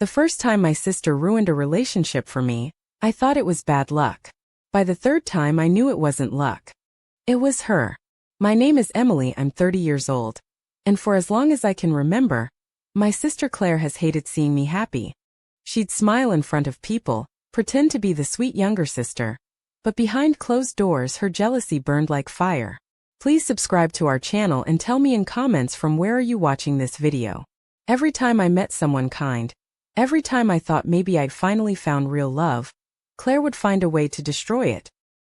The first time my sister ruined a relationship for me, I thought it was bad luck. By the third time I knew it wasn't luck. It was her. My name is Emily, I'm 30 years old. And for as long as I can remember, my sister Claire has hated seeing me happy. She'd smile in front of people, pretend to be the sweet younger sister. But behind closed doors her jealousy burned like fire. Please subscribe to our channel and tell me in comments from where are you watching this video. Every time I met someone kind, every time I thought maybe I'd finally found real love, Claire would find a way to destroy it.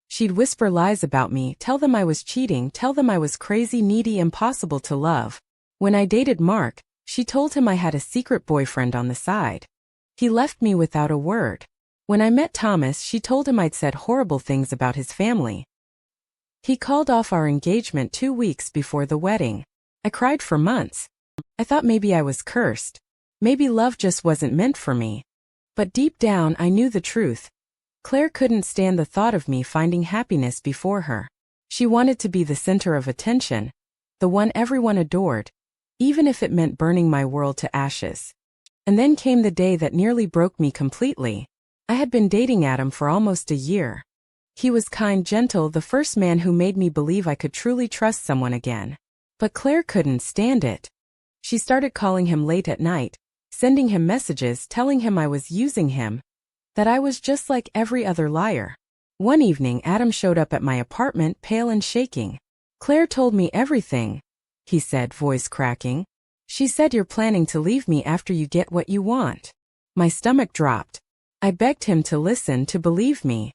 She'd whisper lies about me, tell them I was cheating, tell them I was crazy, needy, impossible to love. When I dated Mark, she told him I had a secret boyfriend on the side. He left me without a word. When I met Thomas, she told him I'd said horrible things about his family. He called off our engagement 2 weeks before the wedding. I cried for months. I thought maybe I was cursed. Maybe love just wasn't meant for me. But deep down I knew the truth. Claire couldn't stand the thought of me finding happiness before her. She wanted to be the center of attention, the one everyone adored, even if it meant burning my world to ashes. And then came the day that nearly broke me completely. I had been dating Adam for almost a year. He was kind, gentle, the first man who made me believe I could truly trust someone again. But Claire couldn't stand it. She started calling him late at night, sending him messages telling him I was using him, that I was just like every other liar. One evening Adam showed up at my apartment pale and shaking. "Claire told me everything," he said, voice cracking. "She said you're planning to leave me after you get what you want." My stomach dropped. I begged him to listen, to believe me.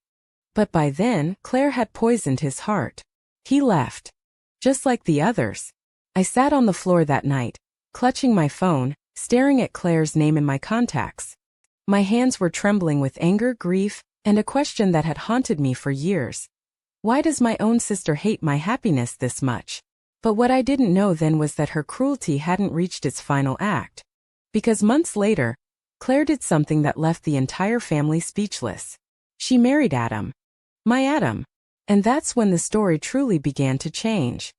But by then, Claire had poisoned his heart. He left. Just like the others. I sat on the floor that night, clutching my phone, staring at Claire's name in my contacts. My hands were trembling with anger, grief, and a question that had haunted me for years. Why does my own sister hate my happiness this much? But what I didn't know then was that her cruelty hadn't reached its final act. Because months later, Claire did something that left the entire family speechless. She married Adam. My Adam. And that's when the story truly began to change.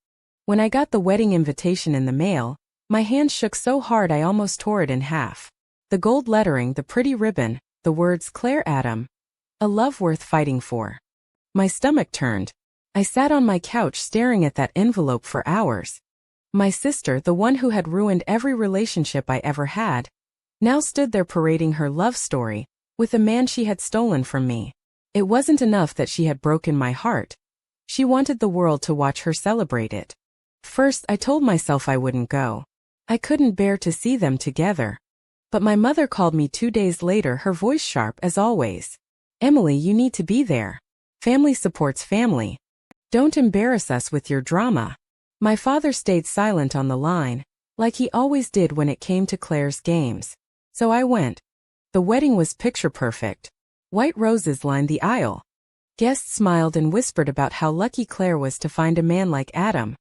When I got the wedding invitation in the mail, my hand shook so hard I almost tore it in half. The gold lettering, the pretty ribbon, the words Claire Adam. A love worth fighting for. My stomach turned. I sat on my couch staring at that envelope for hours. My sister, the one who had ruined every relationship I ever had, now stood there parading her love story, with a man she had stolen from me. It wasn't enough that she had broken my heart. She wanted the world to watch her celebrate it. First, I told myself I wouldn't go. I couldn't bear to see them together. But my mother called me 2 days later, her voice sharp as always. "Emily, you need to be there. Family supports family. Don't embarrass us with your drama." My father stayed silent on the line, like he always did when it came to Claire's games. So I went. The wedding was picture perfect. White roses lined the aisle. Guests smiled and whispered about how lucky Claire was to find a man like Adam.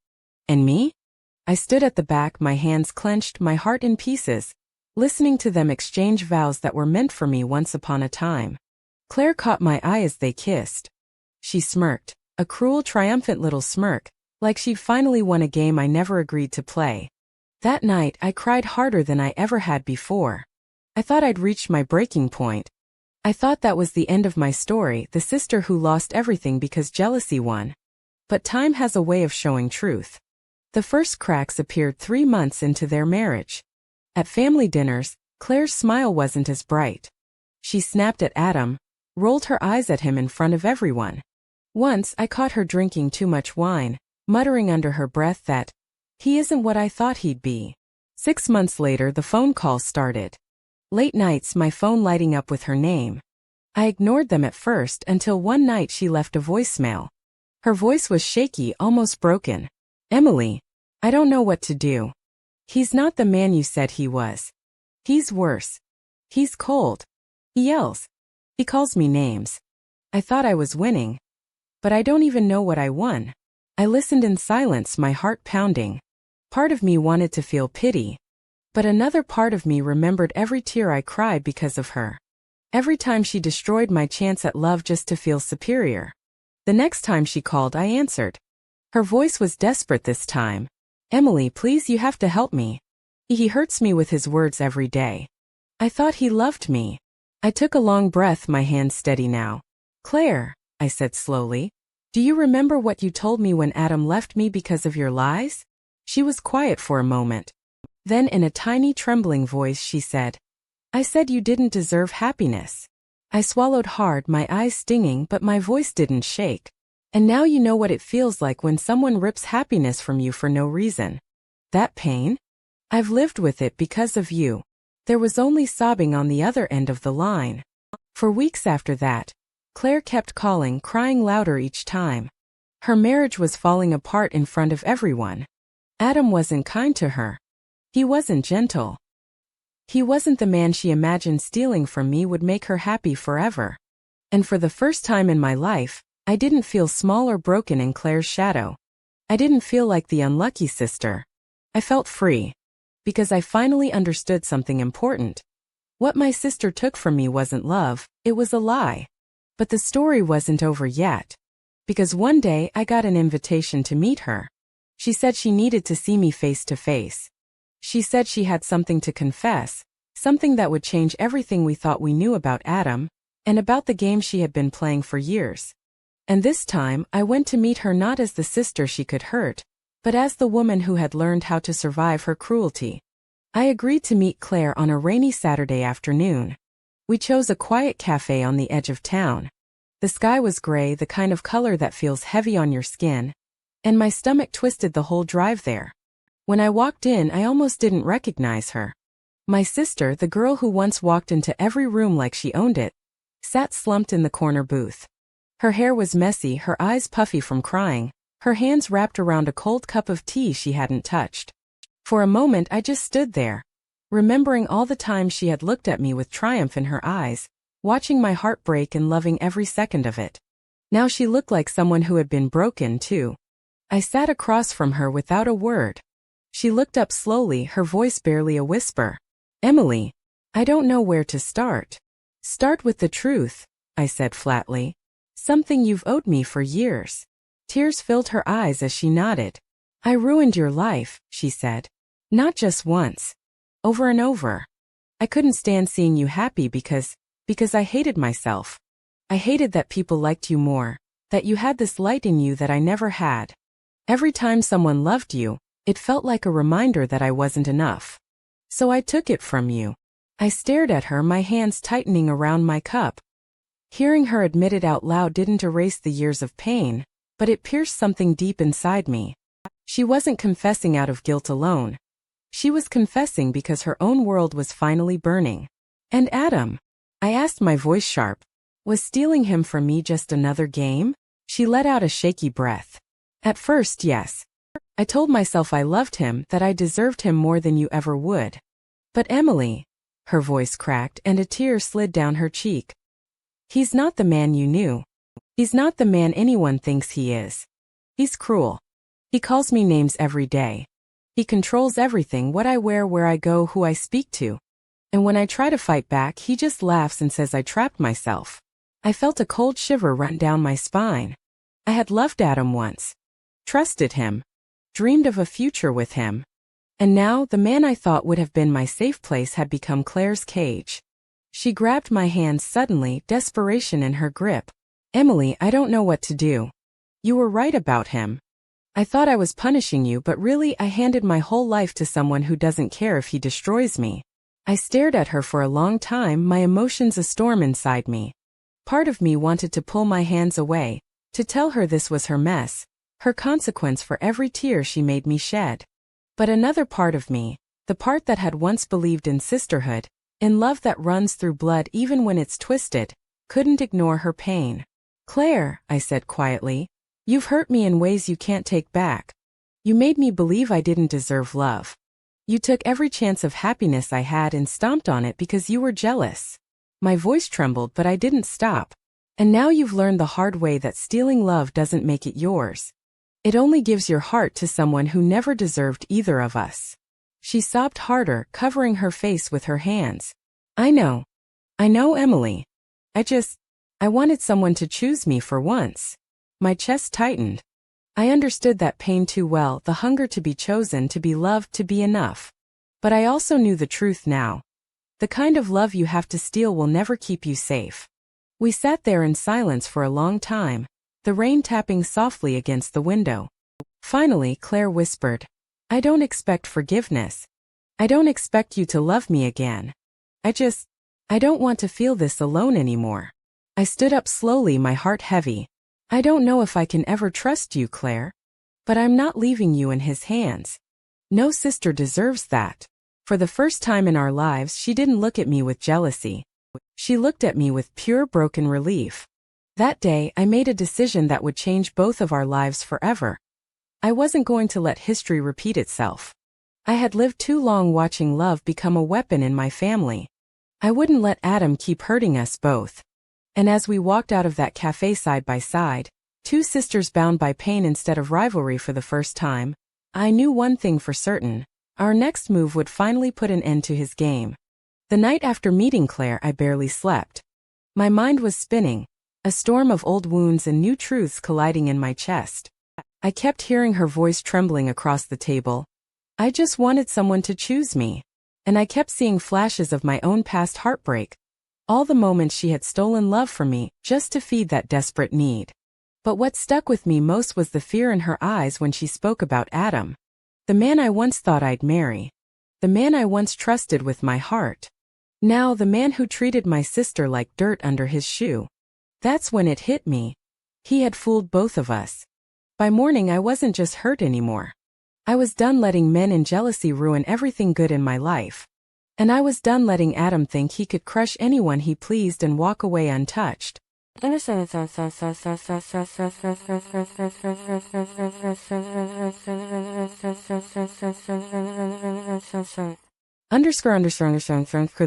And me? I stood at the back, my hands clenched, my heart in pieces, listening to them exchange vows that were meant for me once upon a time. Claire caught my eye as they kissed. She smirked, a cruel, triumphant little smirk, like she'd finally won a game I never agreed to play. That night, I cried harder than I ever had before. I thought I'd reached my breaking point. I thought that was the end of my story, the sister who lost everything because jealousy won. But time has a way of showing truth. The first cracks appeared 3 months into their marriage. At family dinners, Claire's smile wasn't as bright. She snapped at Adam, rolled her eyes at him in front of everyone. Once I caught her drinking too much wine, muttering under her breath that, "He isn't what I thought he'd be." 6 months later the phone calls started. Late nights, my phone lighting up with her name. I ignored them at first until one night she left a voicemail. Her voice was shaky, almost broken. "Emily, I don't know what to do. He's not the man you said he was. He's worse. He's cold. He yells. He calls me names. I thought I was winning. But I don't even know what I won." I listened in silence, my heart pounding. Part of me wanted to feel pity. But another part of me remembered every tear I cried because of her. Every time she destroyed my chance at love just to feel superior. The next time she called, I answered. Her voice was desperate this time. "Emily, please, you have to help me. He hurts me with his words every day. I thought he loved me. I took a long breath, my hands steady now. Claire, I said slowly, do you remember what you told me when Adam left me because of your lies? She was quiet for a moment. Then in a tiny trembling voice she said, I said you didn't deserve happiness. I swallowed hard, my eyes stinging, but my voice didn't shake. And now you know what it feels like when someone rips happiness from you for no reason. That pain? I've lived with it because of you. There was only sobbing on the other end of the line. For weeks after that, Claire kept calling, crying louder each time. Her marriage was falling apart in front of everyone. Adam wasn't kind to her. He wasn't gentle. He wasn't the man she imagined stealing from me would make her happy forever. And for the first time in my life, I didn't feel small or broken in Claire's shadow. I didn't feel like the unlucky sister. I felt free. Because I finally understood something important. What my sister took from me wasn't love, it was a lie. But the story wasn't over yet. Because one day I got an invitation to meet her. She said she needed to see me face to face. She said she had something to confess, something that would change everything we thought we knew about Adam, and about the game she had been playing for years. And this time, I went to meet her not as the sister she could hurt, but as the woman who had learned how to survive her cruelty. I agreed to meet Claire on a rainy Saturday afternoon. We chose a quiet cafe on the edge of town. The sky was gray, the kind of color that feels heavy on your skin, and my stomach twisted the whole drive there. When I walked in, I almost didn't recognize her. My sister, the girl who once walked into every room like she owned it, sat slumped in the corner booth. Her hair was messy, her eyes puffy from crying, her hands wrapped around a cold cup of tea she hadn't touched. For a moment I just stood there, remembering all the times she had looked at me with triumph in her eyes, watching my heart break and loving every second of it. Now she looked like someone who had been broken too. I sat across from her without a word. She looked up slowly, her voice barely a whisper. Emily, I don't know where to start. Start with the truth, I said flatly. Something you've owed me for years. Tears filled her eyes as she nodded. I ruined your life, she said. Not just once. Over and over. I couldn't stand seeing you happy because I hated myself. I hated that people liked you more, that you had this light in you that I never had. Every time someone loved you, it felt like a reminder that I wasn't enough. So I took it from you. I stared at her, my hands tightening around my cup. Hearing her admit it out loud didn't erase the years of pain, but it pierced something deep inside me. She wasn't confessing out of guilt alone. She was confessing because her own world was finally burning. And Adam, I asked, my voice sharp, was stealing him from me just another game? She let out a shaky breath. At first, yes. I told myself I loved him, that I deserved him more than you ever would. But Emily, her voice cracked and a tear slid down her cheek. He's not the man you knew. He's not the man anyone thinks he is. He's cruel. He calls me names every day. He controls everything, what I wear, where I go, who I speak to. And when I try to fight back, he just laughs and says I trapped myself. I felt a cold shiver run down my spine. I had loved Adam once. Trusted him. Dreamed of a future with him. And now, the man I thought would have been my safe place had become Claire's cage. She grabbed my hands suddenly, desperation in her grip. Emily, I don't know what to do. You were right about him. I thought I was punishing you, but really I handed my whole life to someone who doesn't care if he destroys me. I stared at her for a long time, my emotions a storm inside me. Part of me wanted to pull my hands away, to tell her this was her mess, her consequence for every tear she made me shed. But another part of me, the part that had once believed in sisterhood, in love that runs through blood even when it's twisted, couldn't ignore her pain. Claire, I said quietly, you've hurt me in ways you can't take back. You made me believe I didn't deserve love. You took every chance of happiness I had and stomped on it because you were jealous. My voice trembled, but I didn't stop. And now you've learned the hard way that stealing love doesn't make it yours. It only gives your heart to someone who never deserved either of us. She sobbed harder, covering her face with her hands. I know, Emily. I wanted someone to choose me for once. My chest tightened. I understood that pain too well, the hunger to be chosen, to be loved, to be enough. But I also knew the truth now. The kind of love you have to steal will never keep you safe. We sat there in silence for a long time, the rain tapping softly against the window. Finally, Claire whispered, "I don't expect forgiveness. I don't expect you to love me again. I don't want to feel this alone anymore." I stood up slowly, my heart heavy. "I don't know if I can ever trust you, Claire. But I'm not leaving you in his hands. No sister deserves that." For the first time in our lives, she didn't look at me with jealousy. She looked at me with pure broken relief. That day, I made a decision that would change both of our lives forever. I wasn't going to let history repeat itself. I had lived too long watching love become a weapon in my family. I wouldn't let Adam keep hurting us both. And as we walked out of that cafe side by side, two sisters bound by pain instead of rivalry for the first time, I knew one thing for certain: our next move would finally put an end to his game. The night after meeting Claire, I barely slept. My mind was spinning, a storm of old wounds and new truths colliding in my chest. I kept hearing her voice trembling across the table. I just wanted someone to choose me. And I kept seeing flashes of my own past heartbreak. All the moments she had stolen love from me, just to feed that desperate need. But what stuck with me most was the fear in her eyes when she spoke about Adam. The man I once thought I'd marry. The man I once trusted with my heart. Now the man who treated my sister like dirt under his shoe. That's when it hit me. He had fooled both of us. By morning I wasn't just hurt anymore. I was done letting men and jealousy ruin everything good in my life. And I was done letting Adam think he could crush anyone he pleased and walk away untouched. For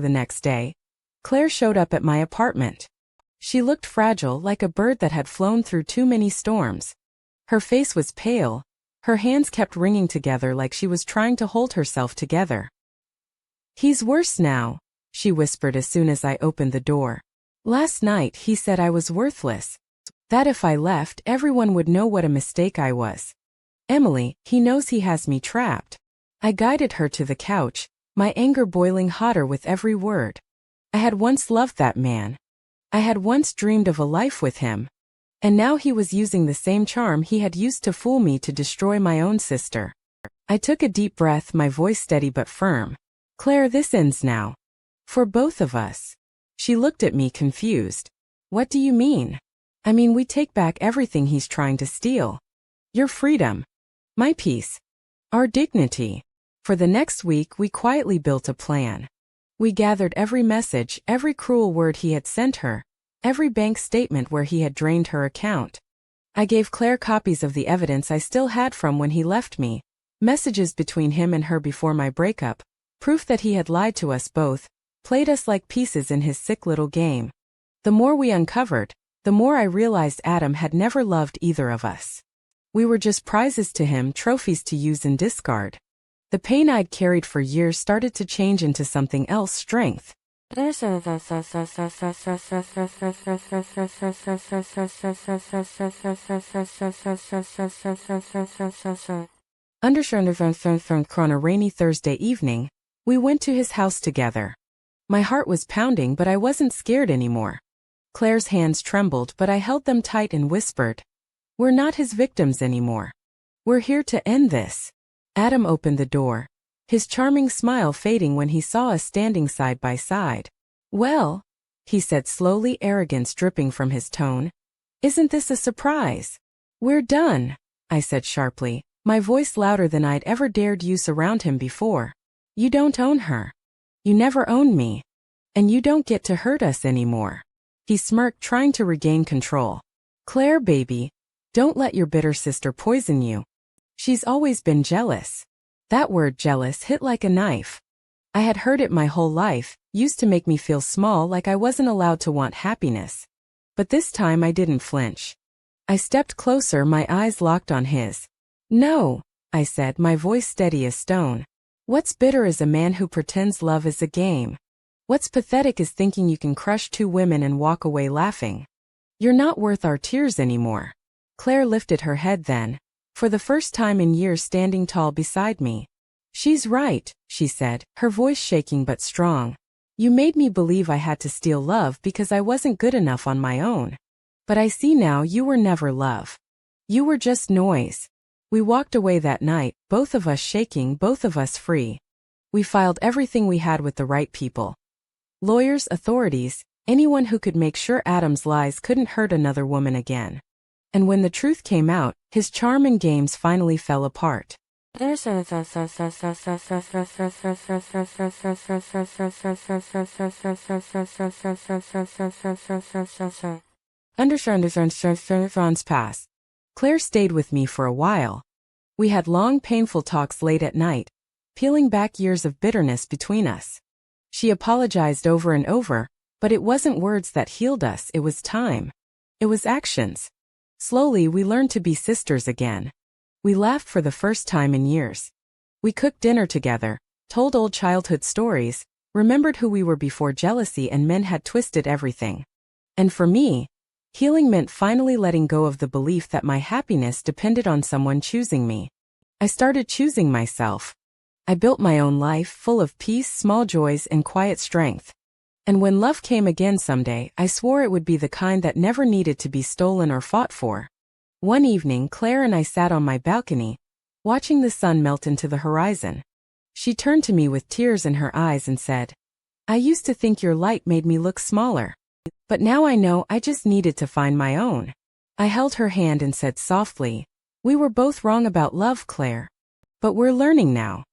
the next day, Claire showed up at my apartment. She looked fragile, like a bird that had flown through too many storms. Her face was pale. Her hands kept wringing together like she was trying to hold herself together. "He's worse now," she whispered as soon as I opened the door. "Last night he said I was worthless. That if I left, everyone would know what a mistake I was. Emily, he knows he has me trapped." I guided her to the couch, my anger boiling hotter with every word. I had once loved that man. I had once dreamed of a life with him. And now he was using the same charm he had used to fool me to destroy my own sister. I took a deep breath, my voice steady but firm. "Claire, this ends now. For both of us." She looked at me confused. "What do you mean?" "I mean, we take back everything he's trying to steal. Your freedom. My peace. Our dignity." For the next week, we quietly built a plan. We gathered every message, every cruel word he had sent her, every bank statement where he had drained her account. I gave Claire copies of the evidence I still had from when he left me, messages between him and her before my breakup, proof that he had lied to us both, played us like pieces in his sick little game. The more we uncovered, the more I realized Adam had never loved either of us. We were just prizes to him, trophies to use and discard. The pain I'd carried for years started to change into something else: strength. On a rainy Thursday evening, we went to his house together. My heart was pounding, but I wasn't scared anymore. Claire's hands trembled, but I held them tight and whispered, "We're not his victims anymore. We're here to end this." Adam opened the door, his charming smile fading when he saw us standing side by side. "Well," he said slowly, arrogance dripping from his tone, "isn't this a surprise?" "We're done," I said sharply, my voice louder than I'd ever dared use around him before. "You don't own her. You never owned me. And you don't get to hurt us anymore." He smirked, trying to regain control. "Claire, baby, don't let your bitter sister poison you. She's always been jealous." That word jealous hit like a knife. I had heard it my whole life, used to make me feel small, like I wasn't allowed to want happiness. But this time I didn't flinch. I stepped closer, my eyes locked on his. "No," I said, my voice steady as stone. "What's bitter is a man who pretends love is a game. What's pathetic is thinking you can crush two women and walk away laughing. You're not worth our tears anymore." Claire lifted her head then, for the first time in years standing tall beside me. "She's right," she said, her voice shaking but strong. You made me believe I had to steal love because I wasn't good enough on my own. But I see now you were never love. You were just noise. We walked away that night, both of us shaking, both of us free. We filed everything we had with the right people. Lawyers, authorities, anyone who could make sure Adam's lies couldn't hurt another woman again. And when the truth came out, his charm and games finally fell apart. Understands pass. Claire stayed with me for a while. We had long, painful talks late at night, peeling back years of bitterness between us. She apologized over and over, but it wasn't words that healed us, it was time. It was actions. Slowly, we learned to be sisters again. We laughed for the first time in years. We cooked dinner together, told old childhood stories, remembered who we were before jealousy and men had twisted everything. And for me, healing meant finally letting go of the belief that my happiness depended on someone choosing me. I started choosing myself. I built my own life full of peace, small joys, and quiet strength. And when love came again someday, I swore it would be the kind that never needed to be stolen or fought for. One evening, Claire and I sat on my balcony, watching the sun melt into the horizon. She turned to me with tears in her eyes and said, "I used to think your light made me look smaller. But now I know I just needed to find my own." I held her hand and said softly, "We were both wrong about love, Claire. But we're learning now.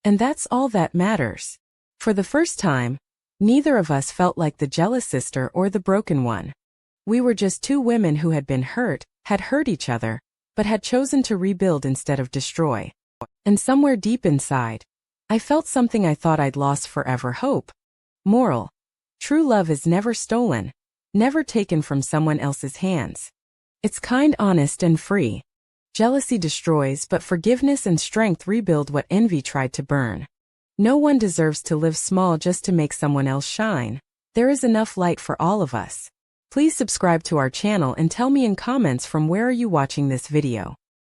And that's all that matters." For the first time, neither of us felt like the jealous sister or the broken one. We were just two women who had been hurt, had hurt each other, but had chosen to rebuild instead of destroy. And somewhere deep inside, I felt something I thought I'd lost forever: hope. Moral: true love is never stolen, never taken from someone else's hands. It's kind, honest, and free. Jealousy destroys, but forgiveness and strength rebuild what envy tried to burn. No one deserves to live small just to make someone else shine. There is enough light for all of us. Please subscribe to our channel and tell me in comments from where are you watching this video.